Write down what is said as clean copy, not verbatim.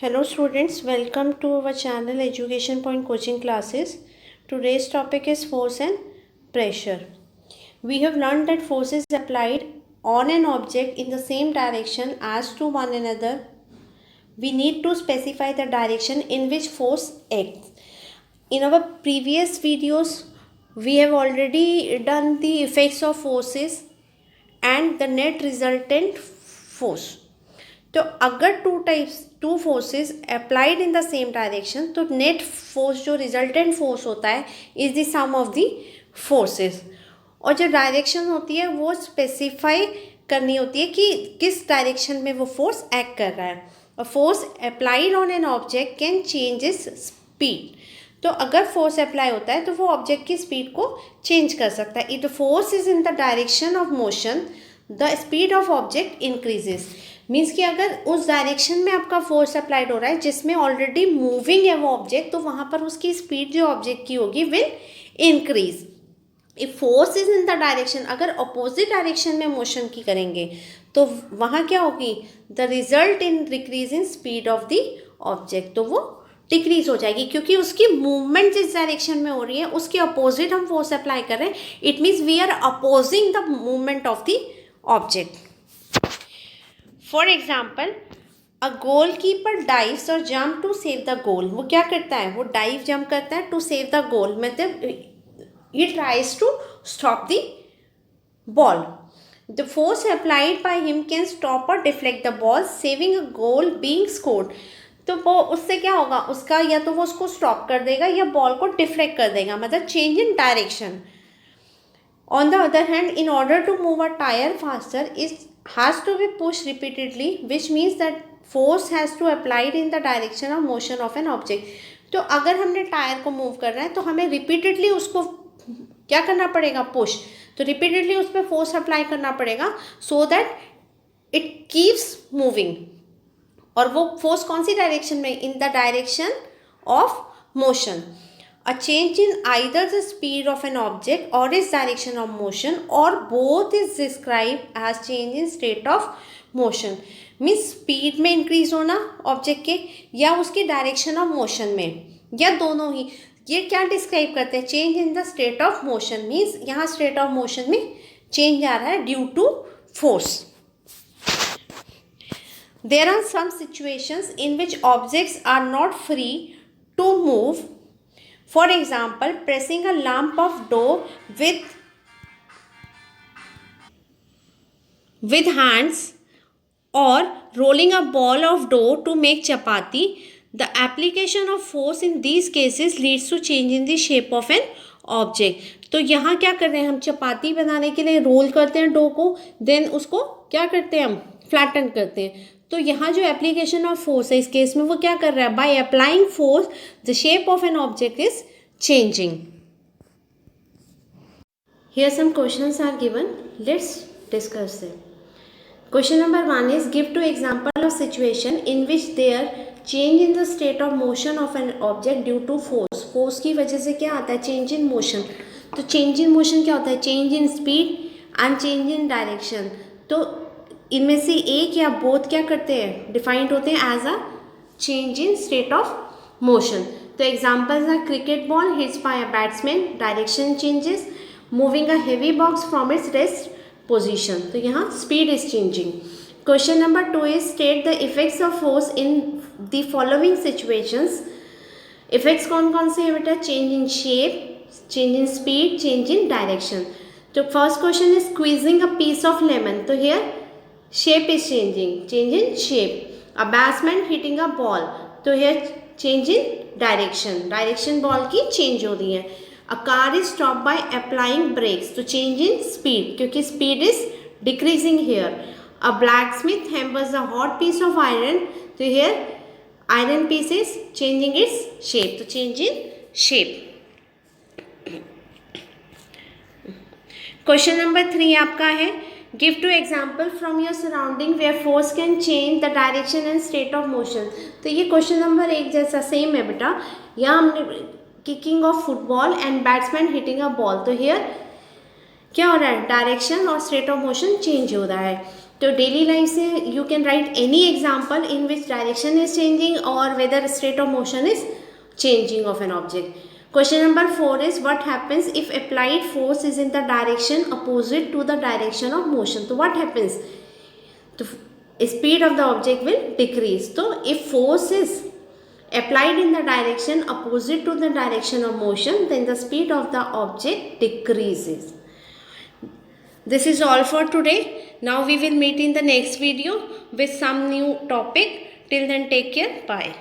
Hello students, welcome to our channel Education Point Coaching Classes. Today's topic is force and pressure. We have learned that force is applied on an object in the same direction as to one another. We need to specify the direction in which force acts. In our previous videos, we have already done the effects of forces and the net resultant force. तो अगर two forces applied in the same direction तो net force जो resultant force होता है is the sum of the forces. और जो direction होती है वो स्पेसिफाई करनी होती है कि किस डायरेक्शन में वो फोर्स एक्ट कर रहा है। A force applied on an object can change its speed. तो अगर फोर्स अप्लाई होता है तो वो ऑब्जेक्ट की स्पीड को चेंज कर सकता है। If the force is in the direction of motion the speed of object increases. Means कि अगर उस डायरेक्शन में आपका फोर्स अप्लाइड हो रहा है जिसमें ऑलरेडी मूविंग है वो ऑब्जेक्ट, तो वहाँ पर उसकी स्पीड जो ऑब्जेक्ट की होगी will increase. If force is in the direction, अगर अपोजिट डायरेक्शन में मोशन की करेंगे तो वहाँ क्या होगी, the result in decrease in speed of the object, तो वो डिक्रीज हो जाएगी क्योंकि उसकी मूवमेंट जिस डायरेक्शन में हो रही है उसके अपोजिट हम फोर्स अप्लाई कर रहे हैं। It means we are opposing the movement of the object. For example, a goal keeper dives और jump to save the goal. वो क्या करता है, वो डाइव जंप करता है टू सेव द गोल, मतलब he tries to stop the ball. The force applied by him can stop और deflect the ball saving a goal being scored. तो वो उससे क्या होगा, उसका या तो वो उसको स्टॉप कर देगा या बॉल को डिफ्लेक्ट कर देगा, मतलब change in direction. On the other hand, in order to move a tire faster, it has to be pushed repeatedly, which means that force has to applied in the direction of motion of an object. तो अगर हमने tyre को move करना है तो हमें repeatedly उसको क्या करना पड़ेगा, पुश। तो रिपीटेडली उस पर फोर्स अप्लाई करना पड़ेगा so that it keeps moving. और वो फोर्स कौन सी डायरेक्शन में, in the direction of motion. A change in either the speed of an object or its direction of motion or both is described as change in state of motion. Means speed में increase होना object के या उसकी direction of motion में या दोनों ही। ये क्या describe करते हैं, change in the state of motion means यहाँ state of motion में change आ रहा है due to force. There are some situations in which objects are not free to move. For example, pressing a lump of dough with hands or rolling a ball of dough to make chapati. The application of force in these cases leads to change in the shape of an object. तो यहाँ क्या कर रहे हैं, हम चपाती बनाने के लिए रोल करते हैं डो को, देन उसको क्या करते हैं, हम फ्लैटन करते हैं। तो यहाँ जो एप्लीकेशन ऑफ फोर्स है इस केस में वो क्या कर रहा है, by applying force the shape of an object is changing. Here some questions are given, let's discuss them. Question number 1 is, give two example of situation in which there change in the state of motion of an object due to force. Force की वजह से क्या आता है, change in motion. तो change in motion क्या होता है, change in speed and change in direction. तो इनमें से एक या बोथ क्या करते हैं, डिफाइंड होते हैं as a change in state of motion. तो examples are cricket ball hits by a batsman, direction changes, moving a heavy box from its rest position. तो यहाँ speed is changing. Question number 2 is, state the effects of force in the following situations. Effects कौन कौन से हैं बेटा, change in shape, change in speed, change in direction. तो first question is squeezing a piece of lemon. तो here shape is changing, change in shape. A batsman hitting a ball, तो here change in direction, direction ball की change हो रही है। A car is stopped by applying brakes, तो change in speed क्योंकि speed is decreasing here. A blacksmith hammers a hot piece of iron, तो here iron piece is changing its shape, तो change in shape. Question number 3 आपका है, give two example from your surrounding where force can change the direction and state of motion. तो ये question number 1 जैसा same है बेटा। यहाँ हमने kicking of football and batsman hitting a ball, तो हियर क्या हो रहा है, डायरेक्शन और स्टेट ऑफ मोशन चेंज हो रहा है। तो डेली लाइफ से you can write any example in which direction is changing or whether state of motion is changing of an object. Question number 4 is what happens if applied force is in the direction opposite to the direction of motion. So what happens? The speed of the object will decrease. So if force is applied in the direction opposite to the direction of motion, then the speed of the object decreases. This is all for today. Now we will meet in the next video with some new topic. Till then, take care. Bye.